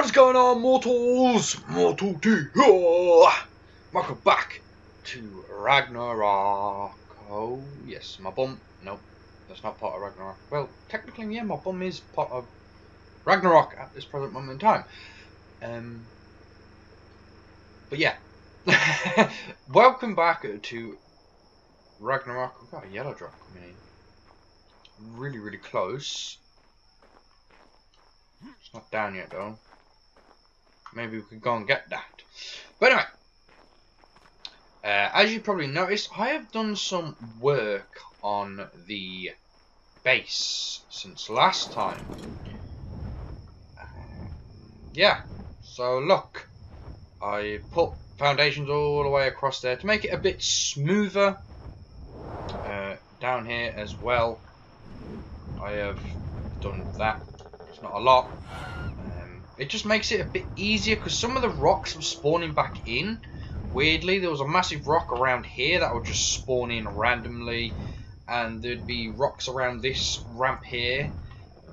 What is going on, mortals? Mortopia! Welcome back to Ragnarok. Oh, yes, my bum. Nope, that's not part of Ragnarok. Well, technically, yeah, my bum is part of Ragnarok at this present moment in time. But yeah. Welcome back to Ragnarok. We've got a yellow drop coming in. Really, really close. It's not down yet, though. Maybe we could go and get that. But anyway, as you probably noticed, I have done some work on the base since last time. Yeah, so look, I put foundations all the way across there to make it a bit smoother. Down here as well, I have done that. It's not a lot. It just makes it a bit easier because some of the rocks are spawning back in. Weirdly, there was a massive rock around here that would just spawn in randomly, and there'd be rocks around this ramp here,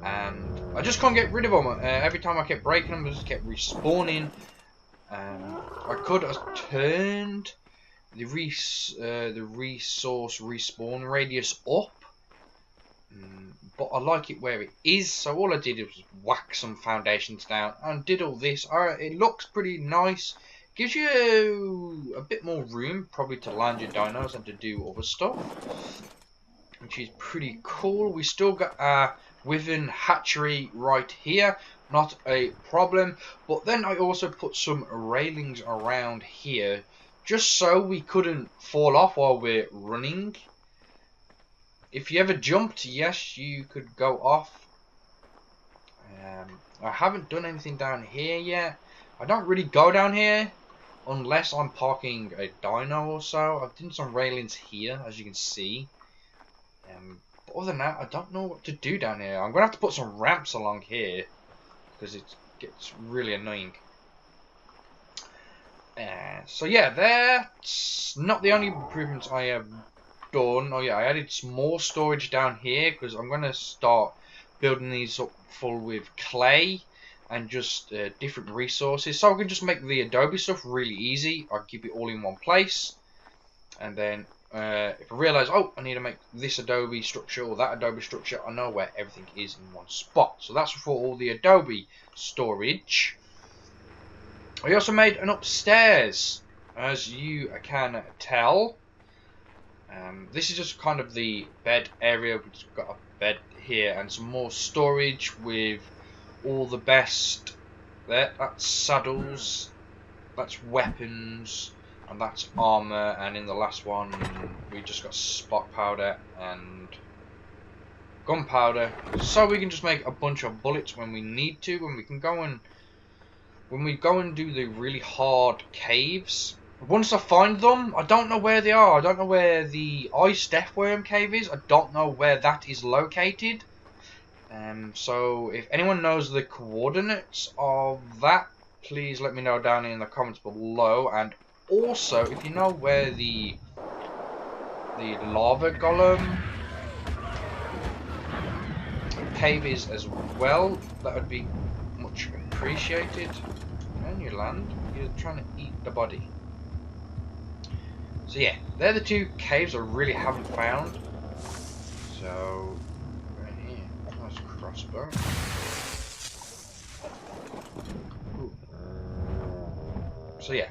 and I just can't get rid of them. Every time I kept breaking them, they just kept respawning. I could have turned the resource respawn radius up. But I like it where it is, so all I did was whack some foundations down and did all this. It looks pretty nice. Gives you a bit more room probably to land your dinos and to do other stuff, which is pretty cool. We still got a Wyvern hatchery right here, not a problem. But then I also put some railings around here just so we couldn't fall off while we're running. If you ever jumped, yes, you could go off. I haven't done anything down here yet. I don't really go down here unless I'm parking a dino or so. I've done some railings here, as you can see. But other than that, I don't know what to do down here. I'm going to have to put some ramps along here because it gets really annoying. So yeah, that's not the only improvements I have done. Oh yeah, I added some more storage down here because I'm going to start building these up full with clay and just different resources, so I can just make the adobe stuff really easy. I'll keep it all in one place, and then if I realise, oh, I need to make this adobe structure or that adobe structure, I know where everything is in one spot. So that's for all the adobe storage. I also made an upstairs, as you can tell. This is just kind of the bed area. We've just got a bed here and some more storage with all the best. That's saddles, that's weapons, and that's armor. And in the last one, we just got spark powder and gunpowder, so we can just make a bunch of bullets when we need to. When we go and do the really hard caves. Once I find them, I don't know where they are. I don't know where the Ice Death Worm cave is. I don't know where that is located. So if anyone knows the coordinates of that, please let me know down in the comments below. And also, if you know where the lava golem cave is as well, that would be much appreciated. And you land, you're trying to eat the body. So yeah, they're the two caves I really haven't found. So, right here, nice crossbow. Ooh. So yeah,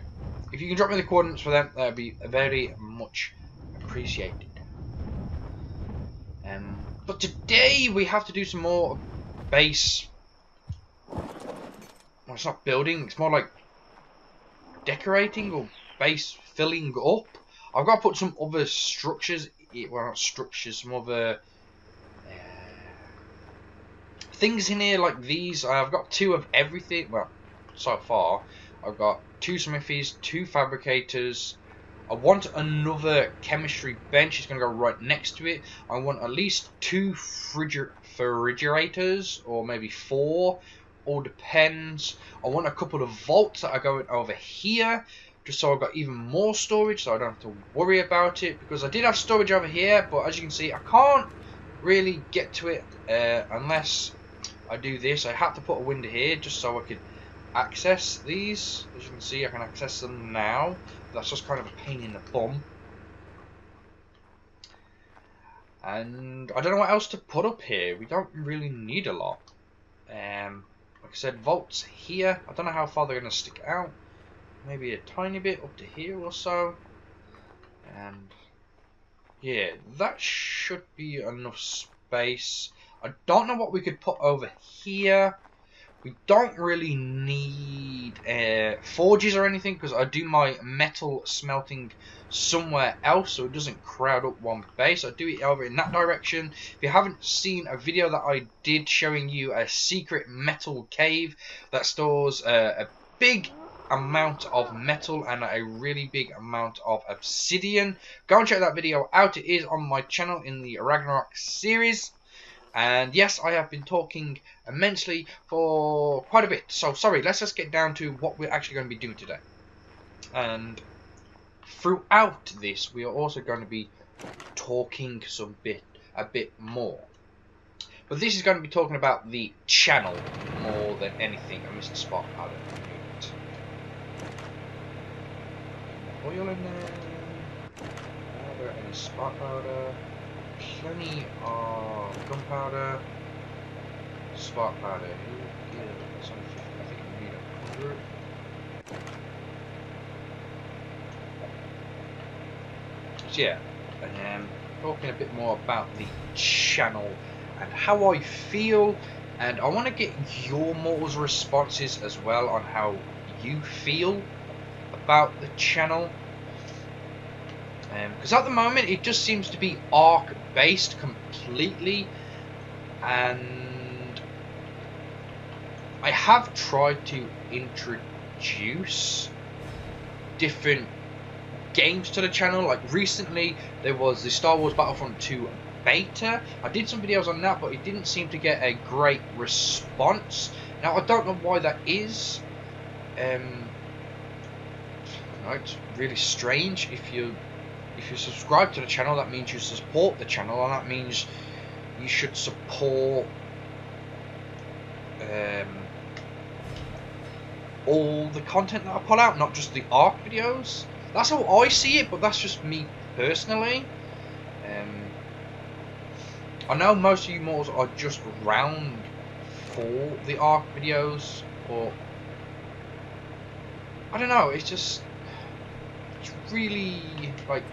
if you can drop me the coordinates for them, that would be very much appreciated. But today we have to do some more base. Well, it's not building, it's more like decorating or base filling up. I've got to put some other structures, well not structures, some other things in here like these. I've got 2 of everything, well, so far. I've got 2 smithies, 2 fabricators. I want another chemistry bench, it's going to go right next to it. I want at least 2 refrigerators, or maybe 4, all depends. I want a couple of vaults that are going over here, just so I've got even more storage, so I don't have to worry about it, because I did have storage over here, but as you can see, I can't really get to it unless I do this. I had to put a window here just so I could access these. As you can see, I can access them now. That's just kind of a pain in the bum. And I don't know what else to put up here. We don't really need a lot. Like I said, vaults here. I don't know how far they're going to stick out. Maybe a tiny bit up to here or so. And yeah, that should be enough space. I don't know what we could put over here. We don't really need forges or anything, because I do my metal smelting somewhere else, so it doesn't crowd up one base. I do it over in that direction. If you haven't seen a video that I did showing you a secret metal cave that stores a big amount of metal and a really big amount of obsidian, go and check that video out. It is on my channel in the Ragnarok series. And yes, I have been talking immensely for quite a bit. So sorry, let's just get down to what we're actually going to be doing today. And throughout this, we are also going to be talking a bit more. But this is going to be talking about the channel more than anything. I missed the spot powder. Oil in there. Are there any spot powder? Plenty of gunpowder, spark powder. Yeah, that's only 50. I think we need 100. So yeah, and talking a bit more about the channel and how I feel, and I want to get your mortals' responses as well on how you feel about the channel. Because at the moment it just seems to be arc based completely, and I have tried to introduce different games to the channel. Like recently there was the Star Wars Battlefront 2 beta. I did some videos on that, but it didn't seem to get a great response. Now I don't know why that is. It's really strange. If you subscribe to the channel, that means you support the channel, and that means you should support all the content that I put out, not just the ARC videos. That's how I see it, but that's just me personally. I know most of you mortals are just around for the ARC videos, but I don't know, it's really like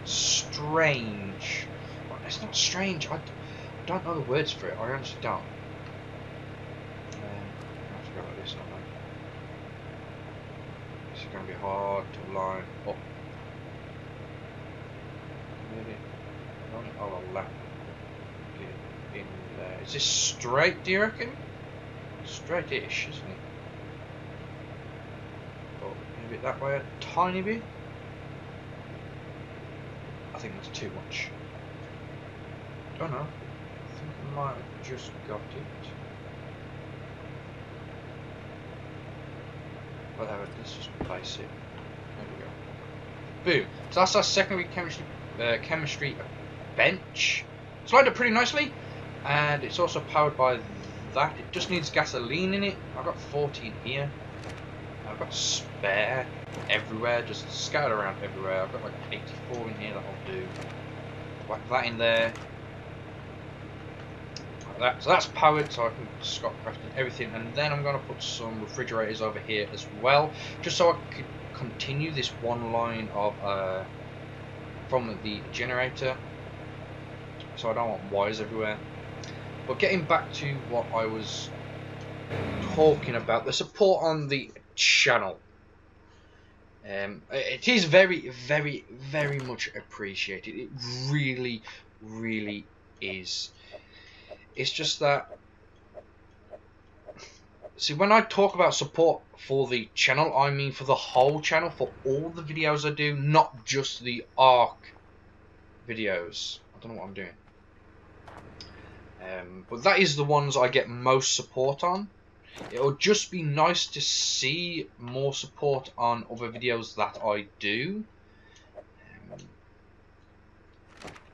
strange. It's not strange, I don't know the words for it, I honestly don't. I have to go like this, don't I? This is going to be hard to line up. Maybe I'll left get in there. Is this straight, do you reckon? Straight-ish, isn't it? Oh, maybe that way a tiny bit. I think that's too much. Don't know. I think I might have just got it. Whatever, let's just place it. There we go. Boom. So that's our secondary chemistry bench. It's lined up pretty nicely, and it's also powered by that. It just needs gasoline in it. I've got 14 here. I've got spare everywhere, just scattered around everywhere. I've got like 84 in here, that'll do. Whack that in there. Like that. So that's powered, so I can stop crafting everything. And then I'm going to put some refrigerators over here as well, just so I could continue this one line of from the generator. So I don't want wires everywhere. But getting back to what I was talking about, the support on the channel. It is very, very, very much appreciated. It really, really is. It's just that, see, when I talk about support for the channel, I mean for the whole channel, for all the videos I do, not just the ARC videos. I don't know what I'm doing. But that is the ones I get most support on. It would just be nice to see more support on other videos that I do.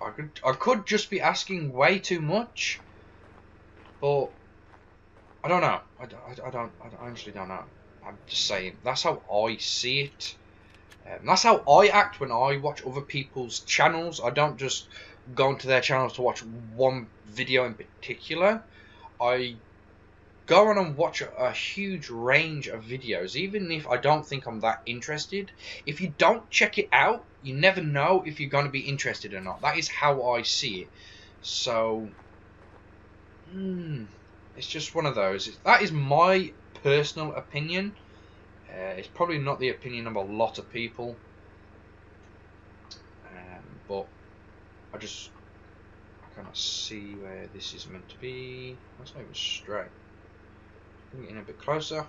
I could just be asking way too much, but I don't know. I honestly don't know. I'm just saying, that's how I see it. That's how I act when I watch other people's channels. I don't just go into their channels to watch one video in particular. I go on and watch a huge range of videos, even if I don't think I'm that interested. If you don't check it out, you never know if you're going to be interested or not. That is how I see it. So, it's just one of those. That is my personal opinion. It's probably not the opinion of a lot of people. But I cannot see where this is meant to be. That's not even straight. Bring it in a bit closer. I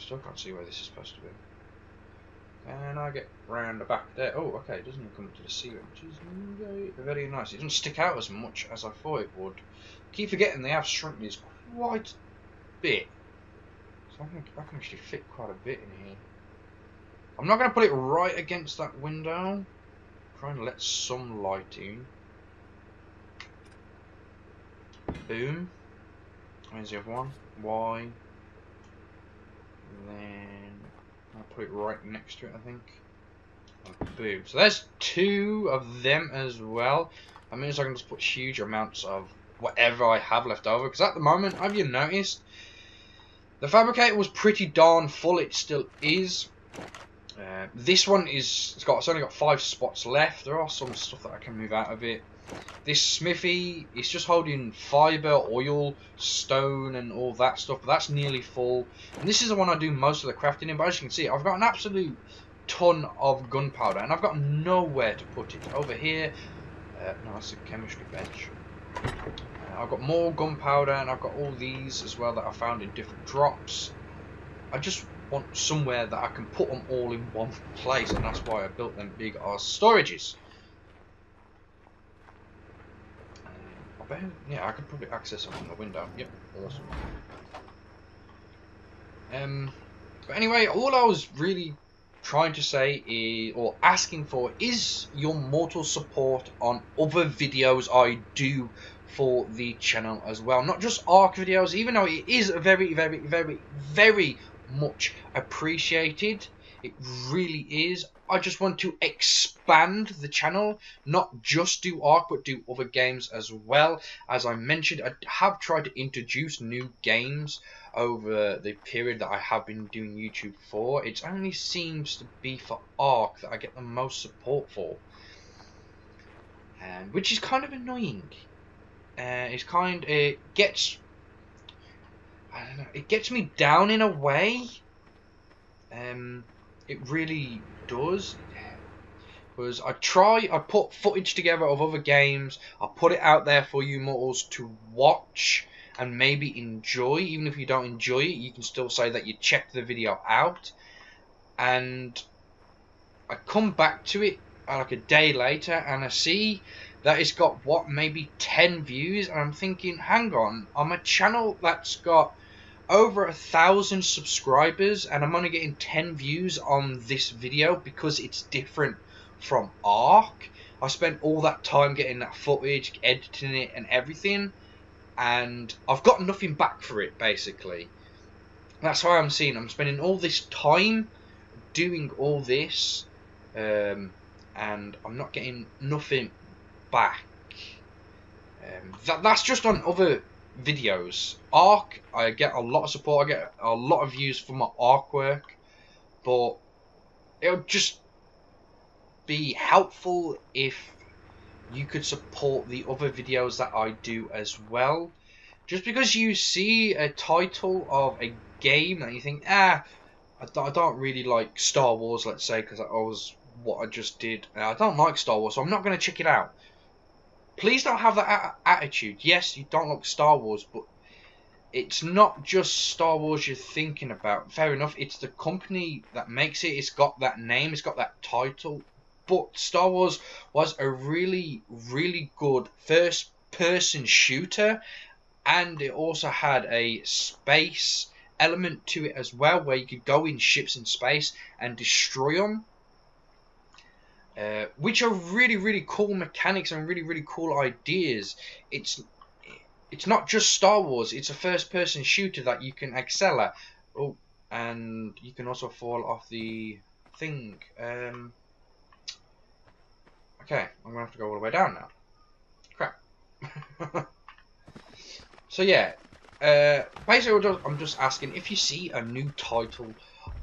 still can't see where this is supposed to be. And I get round the back there. Oh, okay, it doesn't even come up to the ceiling, which is very, very nice. It doesn't stick out as much as I thought it would. I keep forgetting they have shrunk these quite a bit. So I think I can actually fit quite a bit in here. I'm not going to put it right against that window. Try and let some light in. Boom. Where's the other one? Y. Then I'll put it right next to it, I think. And boom. So there's 2 of them as well. That means I can just put huge amounts of whatever I have left over. Because at the moment, have you noticed, the fabricator was pretty darn full. It still is. This one it's only got 5 spots left. There are some stuff that I can move out of it. This smithy, it's just holding fibre, oil, stone and all that stuff, but that's nearly full. And this is the one I do most of the crafting in, but as you can see, I've got an absolute ton of gunpowder, and I've got nowhere to put it. Over here, no, that's a chemistry bench. I've got more gunpowder, and I've got all these as well that I found in different drops. I just want somewhere that I can put them all in one place, and that's why I built them big ass storages. Yeah, I could probably access them from the window. Yep, awesome. But anyway, all I was really trying to say is, or asking for, is your mortal support on other videos I do for the channel as well. Not just Ark videos, even though it is very, very, very, very much appreciated. It really is. I just want to expand the channel, not just do Ark, but do other games as well. As I mentioned, I have tried to introduce new games over the period that I have been doing YouTube for. It only seems to be for Ark that I get the most support for, and which is kind of annoying. It gets, I don't know, it gets me down in a way. It really does, because I put footage together of other games, I put it out there for you mortals to watch and maybe enjoy. Even if you don't enjoy it, you can still say that you checked the video out. And I come back to it like a day later and I see that it's got, what, maybe 10 views, and I'm thinking, hang on, I'm a channel that's got over 1,000 subscribers and I'm only getting 10 views on this video because it's different from Ark. I spent all that time getting that footage, editing it and everything, and I've got nothing back for it, basically. That's how I'm seeing. I'm spending all this time doing all this, and I'm not getting nothing back. That's just on other videos. Ark, I get a lot of support, I get a lot of views for my Ark work, but it would just be helpful if you could support the other videos that I do as well. Just because you see a title of a game and you think, I don't really like Star Wars, let's say, because that was what I just did. I don't like Star Wars, so I'm not going to check it out. Please don't have that attitude. Yes, you don't like Star Wars, but it's not just Star Wars you're thinking about. Fair enough, it's the company that makes it. It's got that name, it's got that title. But Star Wars was a really, really good first-person shooter, and it also had a space element to it as well, where you could go in ships in space and destroy them. Which are really, really cool mechanics and really, really cool ideas. it's not just Star Wars. It's a first-person shooter that you can excel at. Oh, and you can also fall off the thing. Okay, I'm gonna have to go all the way down now. Crap. So yeah, basically I'm just asking if you see a new title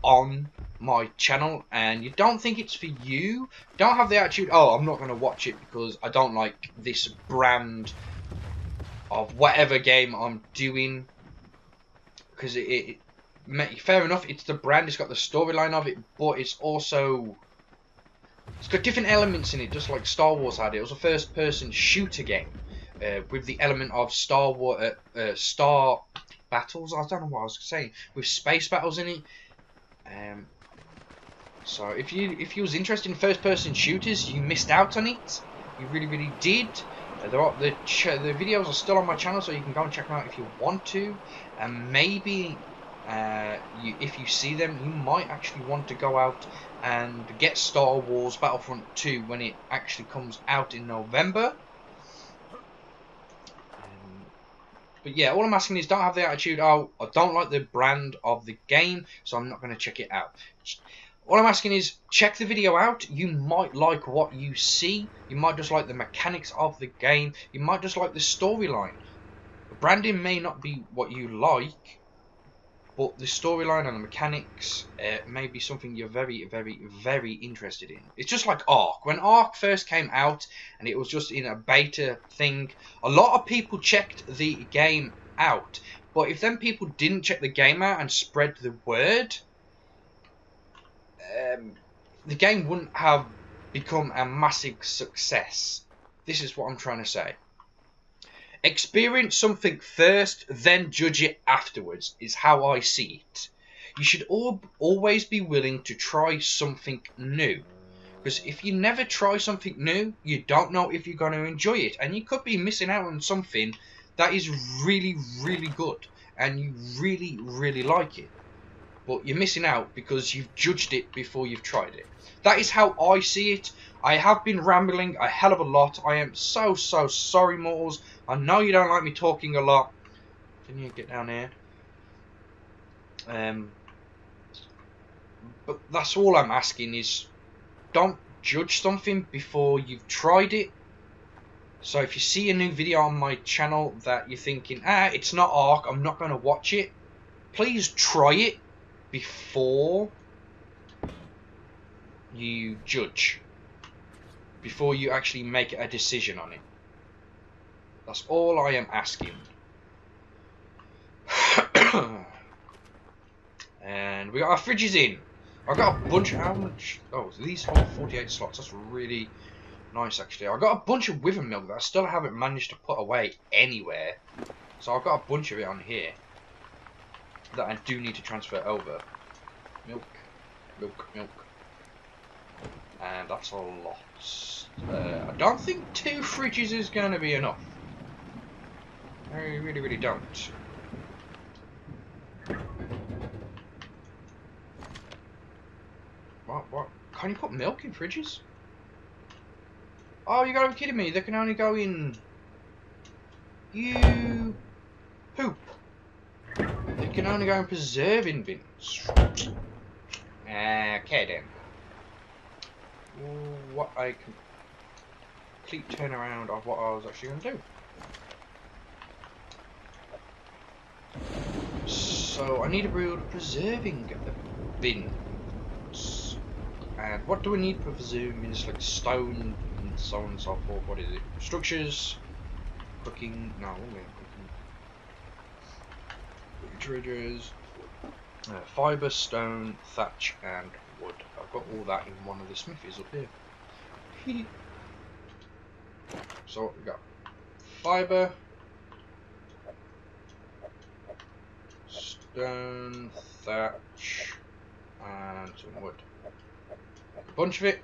on my channel and you don't think it's for you, don't have the attitude, oh, I'm not going to watch it because I don't like this brand of whatever game I'm doing, because fair enough, it's the brand, it's got the storyline of it, but it's got different elements in it, just like Star Wars had. It was a first-person shooter game with the element of star battles. I don't know what I was saying, with space battles in it. So if you was interested in first-person shooters, you missed out on it. You really did. The videos are still on my channel, so you can go and check them out if you want to. And maybe if you see them, you might actually want to go out and get Star Wars Battlefront 2 when it actually comes out in November. But yeah, all I'm asking is don't have the attitude, oh, I don't like the brand of the game, so I'm not going to check it out. All I'm asking is check the video out. You might like what you see. You might just like the mechanics of the game. You might just like the storyline. The branding may not be what you like, but the storyline and the mechanics may be something you're very interested in. It's just like Ark. When Ark first came out and it was just in a beta thing, a lot of people checked the game out. But if then people didn't check the game out and spread the word, the game wouldn't have become a massive success. This is what I'm trying to say. Experience something first, then judge it afterwards, is how I see it. You should always be willing to try something new. Because if you never try something new, you don't know if you're going to enjoy it. And you could be missing out on something that is really good. And you really like it. But you're missing out because you've judged it before you've tried it. That is how I see it. I have been rambling a hell of a lot. I am so sorry, mortals. I know you don't like me talking a lot. Can you get down here? But that's all I'm asking is don't judge something before you've tried it. So if you see a new video on my channel that you're thinking, it's not Ark, I'm not going to watch it, please try it before you judge, before you actually make a decision on it. That's all I am asking. And we got our fridges in. I got a bunch of, how much? Oh, these hold 48 slots. That's really nice, actually. I got a bunch of Wither milk that I still haven't managed to put away anywhere. So I've got a bunch of it on here that I do need to transfer over. Milk. And that's a lot. I don't think 2 fridges is going to be enough. I really don't. What? Can you put milk in fridges? Oh, you gotta be kidding me. They can only go in... You... poop. They can only go in preserving bins. Okay then. What a complete turnaround of what I was actually going to do. So I need to build preserving bins. And what do we need for preserving bins? Like stone and so on and so forth. What is it? Structures, cooking. No, cooking treasures, fibre, stone, thatch, and wood. I've got all that in one of the smithies up here. So we got fibre, stone, thatch, and some wood. A bunch of it.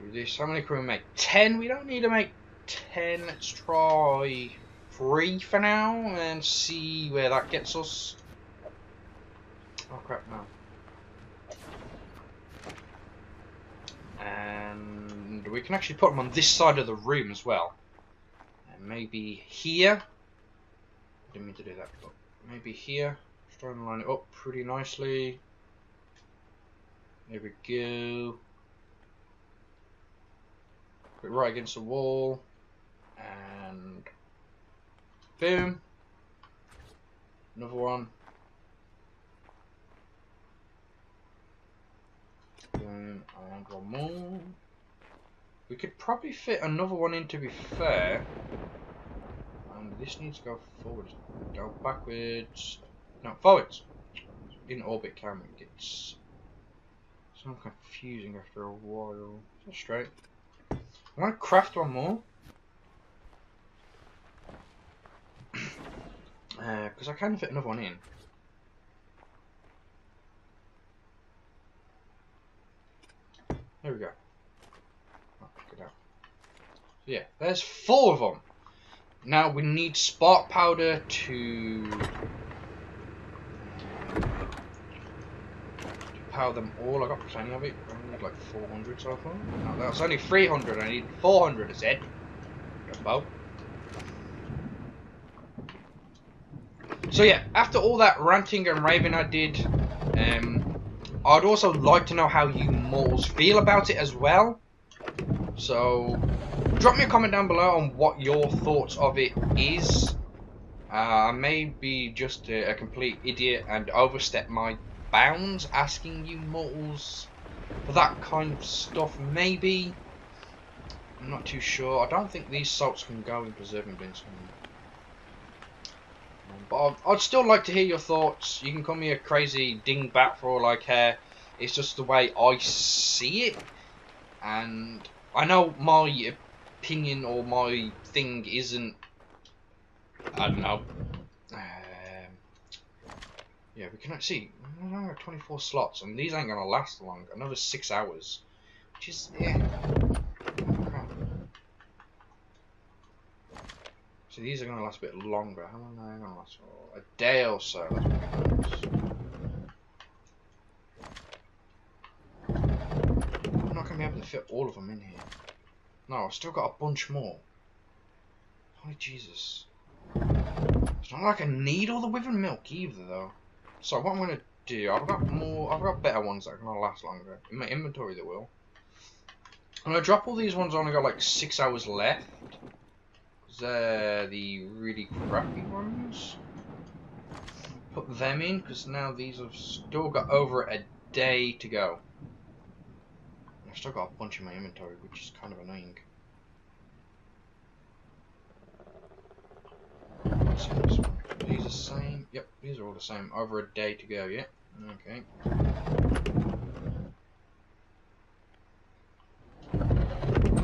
Do this. How many can we make? 10? We don't need to make 10. Let's try 3 for now and see where that gets us. Oh crap, no. And we can actually put them on this side of the room as well. And maybe here. Didn't mean to do that, but maybe here. Just trying to line it up pretty nicely. There we go. Put it right against the wall. And boom. Another one. Boom. And one more. We could probably fit another one in, to be fair. And this needs to go forwards. Go backwards. No, forwards. In orbit camera gets so confusing after a while. It's straight. I'm gonna craft one more. Because I can fit another one in. There we go. Oh, get out. So yeah, there's 4 of them. Now we need spark powder to power them all. I got plenty of it. I need like 400 so far. No, that's only 300. I need 400. I said. About. So yeah, after all that ranting and raving I did, I'd also like to know how you mortals feel about it as well. So drop me a comment down below on what your thoughts of it is. I may be just a complete idiot and overstep my bounds asking you mortals for that kind of stuff. Maybe. I'm not too sure. I don't think these salts can go in preserving bins. But I'd still like to hear your thoughts. You can call me a crazy dingbat for all I care. It's just the way I see it. And I know my opinion or my thing isn't... I don't know. Yeah, we can see. We've only got 24 slots. And these ain't going to last long. Another 6 hours. Which is... yeah. So these are going to last a bit longer. How long are they going to last for? A day or so. I'm not going to be able to fit all of them in here. No, I've still got a bunch more. Holy Jesus. It's not like I need all the within milk either, though. So what I'm going to do, I've got better ones that are going to last longer. In my inventory they will. I'm going to drop all these ones. I've only got like 6 hours left. They're the really crappy ones. Put them in because now these have still got over a day to go. I've still got a bunch in my inventory, which is kind of annoying. What's this one? Are these the same? Yep, these are all the same. Over a day to go, yeah. Okay.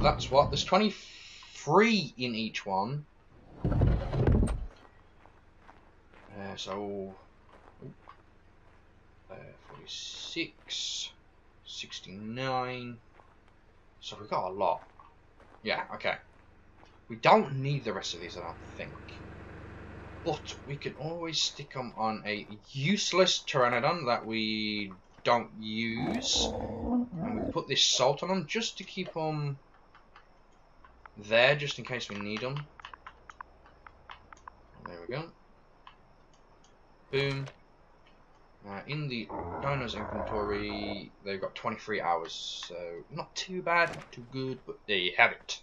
That's what. There's 23 in each one. So 46, 69. So we got a lot. Yeah, okay. We don't need the rest of these, I don't think. But we can always stick them on a useless Pteranodon that we don't use. And we put this salt on them just to keep them there, just in case we need them. There we go. Boom. In the dino's inventory, they've got 23 hours, so not too bad, not too good, but there you have it.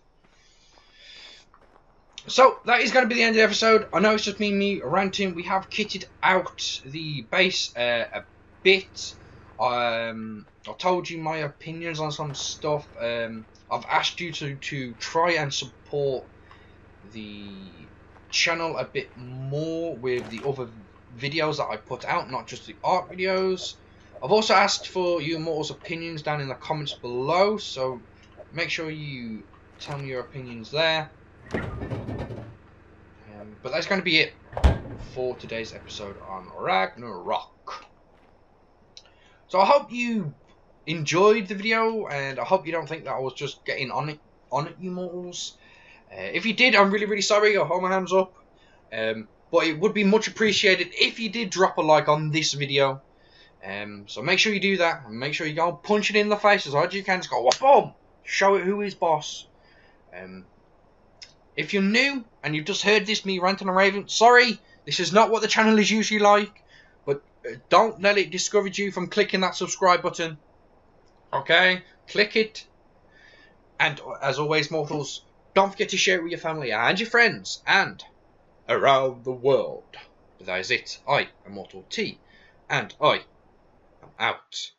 So, that is going to be the end of the episode. I know it's just me ranting. We have kitted out the base a bit. I told you my opinions on some stuff. I've asked you to try and support the channel a bit more with the other videos that I put out, not just the art videos. I've also asked for you mortals' opinions down in the comments below, so make sure you tell me your opinions there. But that's going to be it for today's episode on Ragnarok. So I hope you enjoyed the video, and I hope you don't think that I was just getting on it, you mortals. If you did, I'm really sorry. I'll hold my hands up. But it would be much appreciated if you did drop a like on this video. So make sure you do that, and make sure you go punch it in the face as hard as you can. Just go, boom! Show it who is boss. If you're new and you've just heard this me ranting and raving, sorry, this is not what the channel is usually like. But don't let it discourage you from clicking that subscribe button. Okay, click it. And as always, mortals, don't forget to share it with your family and your friends and around the world. But that is it. I am Mortal T, and I am out.